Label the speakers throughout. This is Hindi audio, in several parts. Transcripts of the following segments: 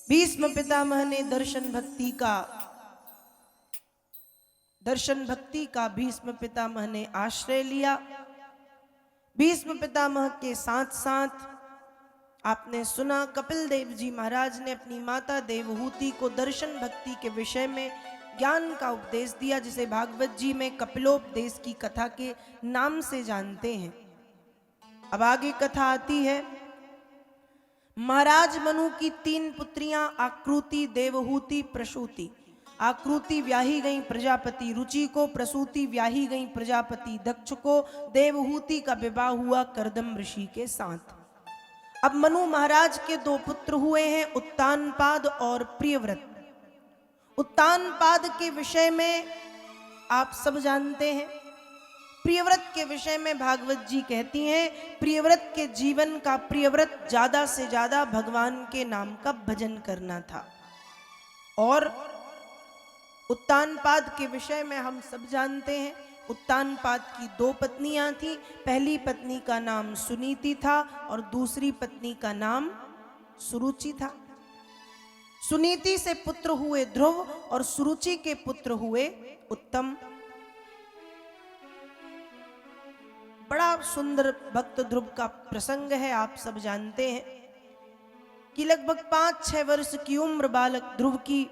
Speaker 1: भीष्म पितामह ने दर्शन भक्ति का भीष्म पितामह ने आश्रय लिया। भीष्म पितामह के साथ साथ आपने सुना कपिल देव जी महाराज ने अपनी माता देवहूति को दर्शन भक्ति के विषय में ज्ञान का उपदेश दिया, जिसे भागवत जी में कपिलोपदेश की कथा के नाम से जानते हैं। अब आगे कथा आती है। महाराज मनु की 3 पुत्रियां आकृति, देवहूति, प्रसूति। आकृति व्याही गई प्रजापति रुचि को, प्रसूति व्याही गई प्रजापति दक्ष को, देवहूति का विवाह हुआ कर्दम ऋषि के साथ। अब मनु महाराज के 2 पुत्र हुए हैं, उत्तानपाद और प्रियव्रत। उत्तानपाद के विषय में आप सब जानते हैं। प्रियव्रत के विषय में भागवत जी कहती हैं, प्रियव्रत के जीवन का प्रियव्रत ज्यादा से ज्यादा भगवान के नाम का भजन करना था। और उत्तानपाद के विषय में हम सब जानते हैं, उत्तानपाद की 2 पत्नियां थी। पहली पत्नी का नाम सुनीति था और दूसरी पत्नी का नाम सुरुचि था। सुनीति से पुत्र हुए ध्रुव और सुरुचि के पुत्र हुए उत्तम। बड़ा सुंदर भक्त ध्रुव का प्रसंग है, आप सब जानते हैं कि लगभग 5-6 वर्ष की उम्र बालक ध्रुव की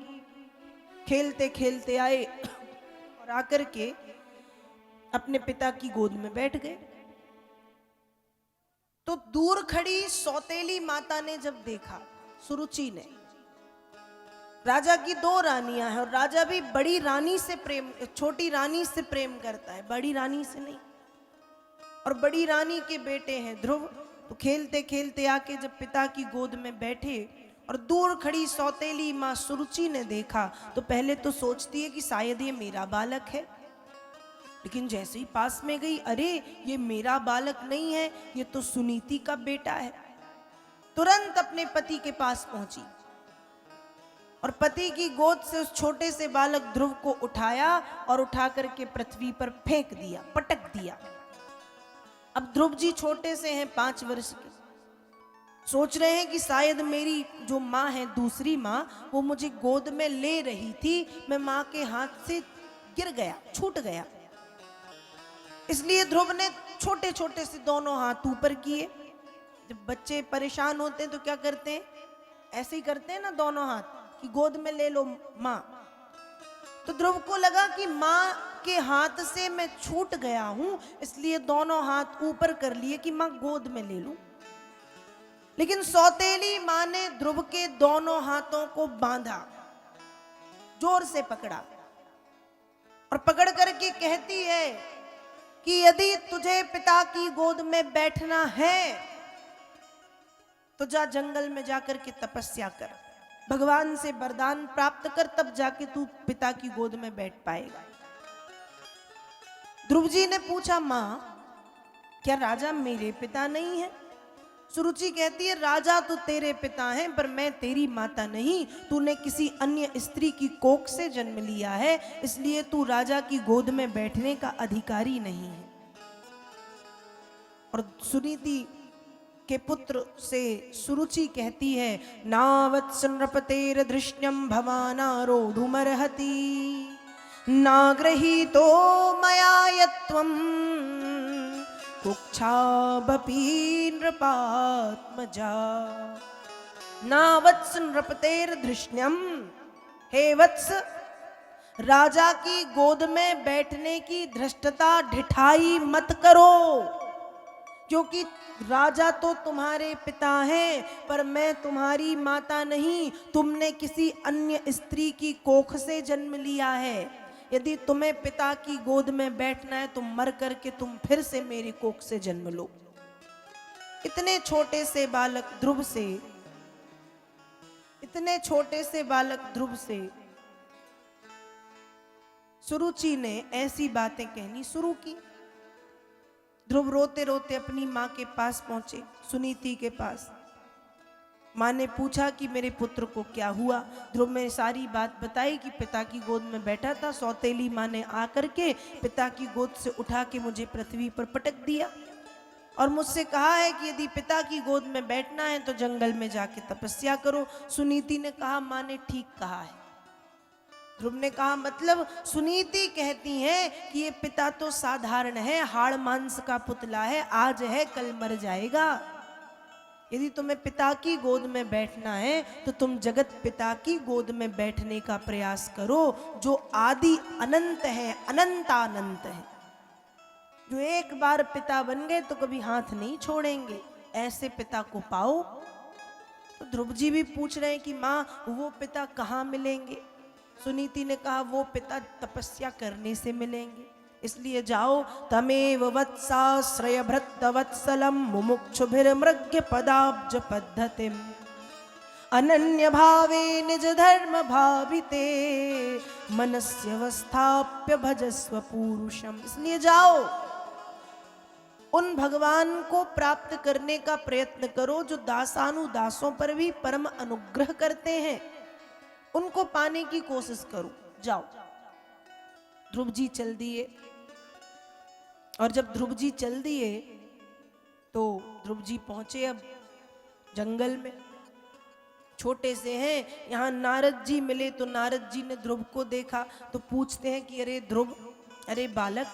Speaker 1: खेलते खेलते आए और आकर के अपने पिता की गोद में बैठ गए। तो दूर खड़ी सौतेली माता ने जब देखा, सुरुचि ने, राजा की 2 रानियां हैं और राजा भी बड़ी रानी से प्रेम, छोटी रानी से प्रेम करता है, बड़ी रानी से नहीं। और बड़ी रानी के बेटे हैं ध्रुव। तो खेलते खेलते आके जब पिता की गोद में बैठे और दूर खड़ी सौतेली माँ सुरुचि ने देखा, तो पहले तो सोचती है कि शायद ये मेरा बालक है, लेकिन जैसे ही पास में गई, अरे ये मेरा बालक नहीं है, ये तो सुनीति का बेटा है। तुरंत अपने पति के पास पहुंची और पति की गोद से उस छोटे से बालक ध्रुव को उठाया और उठा करके पृथ्वी पर फेंक दिया, पटक दिया। अब ध्रुव जी छोटे से हैं, 5 वर्ष के, सोच रहे हैं कि शायद मेरी जो माँ है, दूसरी माँ, वो मुझे गोद में ले रही थी, मैं माँ के हाथ से गिर गया, छूट गया। इसलिए ध्रुव ने छोटे छोटे से दोनों हाथ ऊपर किए। जब बच्चे परेशान होते हैं तो क्या करते हैं, ऐसे ही करते हैं ना, दोनों हाथ कि गोद में ले लो माँ। तो ध्रुव को लगा कि माँ के हाथ से मैं छूट गया हूं, इसलिए दोनों हाथ ऊपर कर लिए कि माँ गोद में ले लूं। लेकिन सौतेली माँ ने ध्रुव के दोनों हाथों को बांधा, जोर से पकड़ा और पकड़ करके कहती है कि यदि तुझे पिता की गोद में बैठना है तो जा जंगल में जाकर के तपस्या कर, भगवान से वरदान प्राप्त कर, तब जाके तू पिता की गोद में बैठ पाएगा। ध्रुव जी ने पूछा, माँ क्या राजा मेरे पिता नहीं है? सुरुचि कहती है, राजा तो तेरे पिता हैं, पर मैं तेरी माता नहीं, तूने किसी अन्य स्त्री की कोख से जन्म लिया है, इसलिए तू राजा की गोद में बैठने का अधिकारी नहीं है। और सुनीति के पुत्र से सुरुचि कहती है, नावत्स नृपतेर दृश्यम भवानारोढुमर्हति नागृहीतो मया यत्वं कुक्षाबपि नृपात्मजा। नावत्स नृपतेर धृष्ण्यम, हे वत्स, राजा की गोद में बैठने की धृष्टता, ढिठाई मत करो, क्योंकि राजा तो तुम्हारे पिता हैं, पर मैं तुम्हारी माता नहीं, तुमने किसी अन्य स्त्री की कोख से जन्म लिया है। यदि तुम्हें पिता की गोद में बैठना है तो मर करके तुम फिर से मेरी कोख से जन्म लो। इतने छोटे से बालक ध्रुव से, इतने छोटे से बालक ध्रुव से सुरुचि ने ऐसी बातें कहनी शुरू की। ध्रुव रोते रोते अपनी माँ के पास पहुंचे, सुनीति के पास। माँ ने पूछा कि मेरे पुत्र को क्या हुआ। ध्रुव ने सारी बात बताई कि पिता की गोद में बैठा था, सौतेली माँ ने आकर के पिता की गोद से उठा के मुझे पृथ्वी पर पटक दिया। और मुझसे कहा है कि यदि पिता की गोद में बैठना है तो जंगल में जाके तपस्या करो। सुनीति ने कहा माँ ने ठीक कहा है। ध्रुव ने कहा मतलब सुनीति कहती है कि ये पिता तो साधारण है, हाड़ मांस का पुतला है, आज है कल मर जाएगा। यदि तुम्हें पिता की गोद में बैठना है तो तुम जगत पिता की गोद में बैठने का प्रयास करो, जो आदि अनंत है, अनंतानंत है, जो एक बार पिता बन गए तो कभी हाथ नहीं छोड़ेंगे, ऐसे पिता को पाओ। तो ध्रुव जी भी पूछ रहे हैं कि माँ वो पिता कहाँ मिलेंगे। सुनीति ने कहा वो पिता तपस्या करने से मिलेंगे, इसलिए जाओ। तमेव वत्साश्रय भृत वत्सलम मुमुक्षुभिर्मृग्य पदाब्ज पद्धतिम अनन्य भावे निज धर्म भाविते मनस्य अवस्थाप्य भजस्व पुरुषम। इसलिए जाओ, उन भगवान को प्राप्त करने का प्रयत्न करो जो दासानुदासों पर भी परम अनुग्रह करते हैं, उनको पाने की कोशिश करो। जाओ। ध्रुव जी चल दिए, और जब ध्रुव जी चल दिए तो ध्रुव जी पहुंचे अब जंगल में। छोटे से हैं, यहाँ नारद जी मिले तो नारद जी ने ध्रुव को देखा तो पूछते हैं कि अरे ध्रुव, अरे बालक,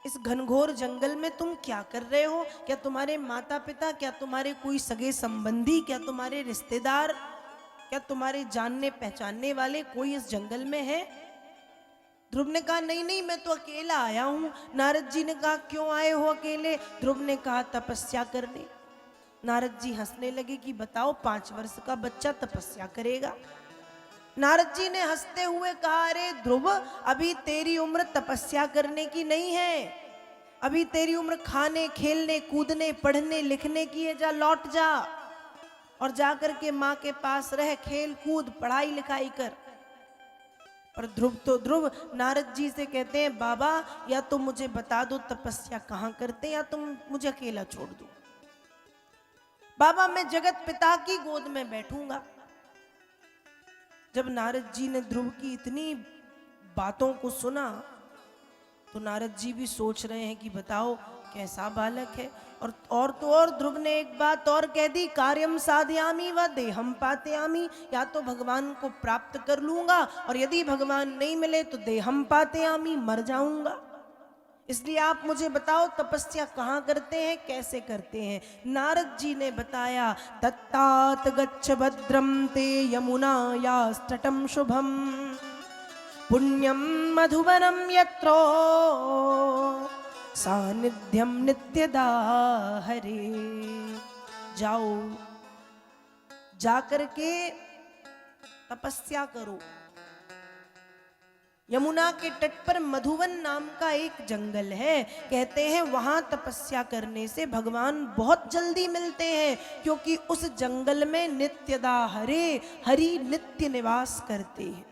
Speaker 1: इस घनघोर जंगल में तुम क्या कर रहे हो? क्या तुम्हारे माता पिता, क्या तुम्हारे कोई सगे संबंधी, क्या तुम्हारे रिश्तेदार, क्या तुम्हारे जानने पहचानने वाले कोई इस जंगल में है? ध्रुव ने कहा नहीं नहीं, मैं तो अकेला आया हूं। नारद जी ने कहा क्यों आए हो अकेले? ध्रुव ने कहा तपस्या करने। नारद जी हंसने लगे कि बताओ 5 वर्ष का बच्चा तपस्या करेगा? नारद जी ने हंसते हुए कहा अरे ध्रुव, अभी तेरी उम्र तपस्या करने की नहीं है, अभी तेरी उम्र खाने खेलने कूदने पढ़ने लिखने की है। जा लौट जा और जाकर के माँ के पास रह, खेल कूद पढ़ाई लिखाई कर। और ध्रुव नारद जी से कहते हैं बाबा या तो मुझे बता दो तपस्या कहाँ करते, या तुम मुझे अकेला छोड़ दो। बाबा मैं जगत पिता की गोद में बैठूंगा। जब नारद जी ने ध्रुव की इतनी बातों को सुना तो नारद जी भी सोच रहे हैं कि बताओ कैसा बालक है। और ध्रुव ने एक बात और कह दी, कार्यम साधयामी व देहम पातयामी, या तो भगवान को प्राप्त कर लूंगा और यदि भगवान नहीं मिले तो देहम पातयामी, मर जाऊंगा। इसलिए आप मुझे बताओ तपस्या कहाँ करते हैं, कैसे करते हैं? नारद जी ने बताया तत्तात गच्छ भद्रम ते यमुनायास्तटम शुभम पुण्यम मधुवनम यत्रो सानिध्यम नित्यदा हरे। जाओ, जाकर के तपस्या करो। यमुना के तट पर मधुवन नाम का एक जंगल है, कहते हैं वहां तपस्या करने से भगवान बहुत जल्दी मिलते हैं, क्योंकि उस जंगल में नित्यदा हरे, हरि नित्य निवास करते हैं।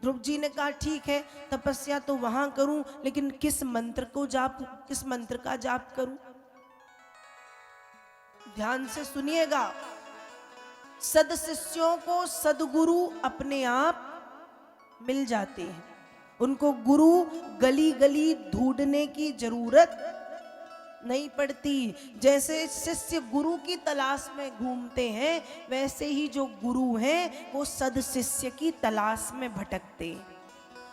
Speaker 1: ध्रुव जी ने कहा ठीक है तपस्या तो वहां करूं, लेकिन किस मंत्र का जाप करूं? ध्यान से सुनिएगा। सद शिष्यों को सदगुरु अपने आप मिल जाते हैं, उनको गुरु गली गली ढूंढने की जरूरत नहीं पड़ती। जैसे शिष्य गुरु की तलाश में घूमते हैं, वैसे ही जो गुरु हैं वो सद शिष्य की तलाश में भटकते हैं।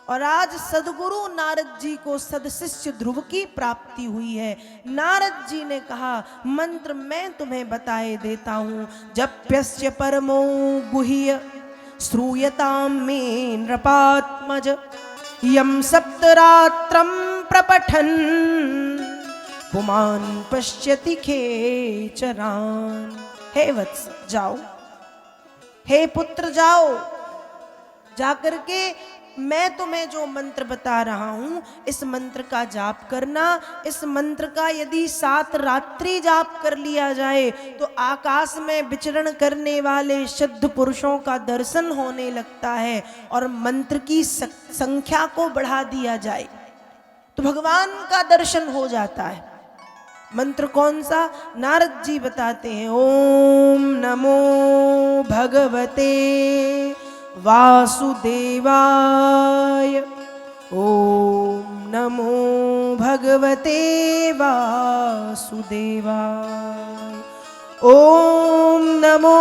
Speaker 1: और आज सदगुरु नारद जी को सद शिष्य ध्रुव की प्राप्ति हुई है। नारद जी ने कहा मंत्र मैं तुम्हें बताए देता हूं। जप्यस्य परमो गुह्य श्रूयतां मे नृपात्मज यम सप्तरात्रं प्रपठन् पुमान् पश्यति खेचरान्। हे वत्स जाओ, हे पुत्र जाओ, जाकर के मैं तुम्हें जो मंत्र बता रहा हूं इस मंत्र का जाप करना। इस मंत्र का यदि 7 रात्रि जाप कर लिया जाए तो आकाश में विचरण करने वाले शुद्ध पुरुषों का दर्शन होने लगता है, और मंत्र की संख्या को बढ़ा दिया जाए तो भगवान का दर्शन हो जाता है। मंत्र कौन सा? नारद जी बताते हैं ओम नमो भगवते वासुदेवाय, ओम नमो भगवते वासुदेवाय। ओम नमो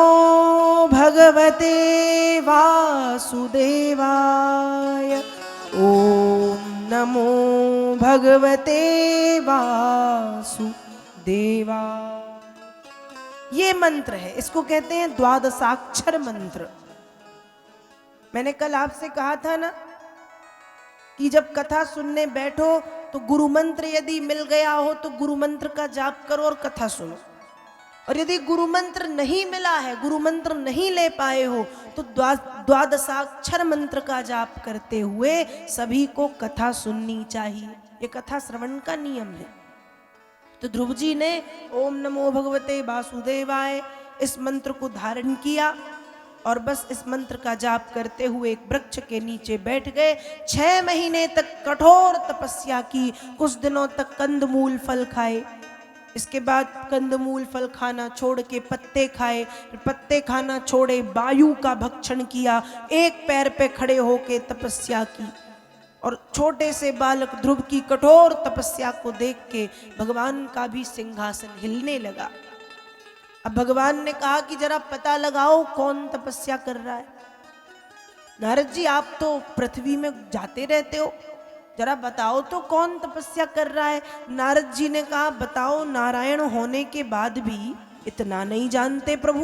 Speaker 1: भगवते वासुदेवाय। ओम नमो भगवते वासुदेवाय। ये मंत्र है, इसको कहते हैं द्वादशाक्षर मंत्र। मैंने कल आपसे कहा था ना कि जब कथा सुनने बैठो तो गुरु मंत्र यदि मिल गया हो तो गुरु मंत्र का जाप करो और कथा सुनो, और यदि गुरु मंत्र नहीं मिला है, गुरु मंत्र नहीं ले पाए हो, तो द्वादशाक्षर मंत्र का जाप करते हुए सभी को कथा सुननी चाहिए। ये कथा श्रवण का नियम है। तो ध्रुव जी ने ओम नमो भगवते वासुदेवाय इस मंत्र को धारण किया और बस इस मंत्र का जाप करते हुए एक वृक्ष के नीचे बैठ गए। 6 महीने तक कठोर तपस्या की, कुछ दिनों तक कंदमूल फल खाए, इसके बाद कंदमूल फल खाना छोड़ के पत्ते खाए, पत्ते खाना छोड़े वायु का भक्षण किया, एक पैर पे खड़े होके तपस्या की। और छोटे से बालक ध्रुव की कठोर तपस्या को देख के भगवान का भी सिंहासन हिलने लगा। अब भगवान ने कहा कि जरा पता लगाओ कौन तपस्या कर रहा है। नारद जी आप तो पृथ्वी में जाते रहते हो, जरा बताओ तो कौन तपस्या कर रहा है। नारद जी ने कहा बताओ, नारायण होने के बाद भी इतना नहीं जानते प्रभु।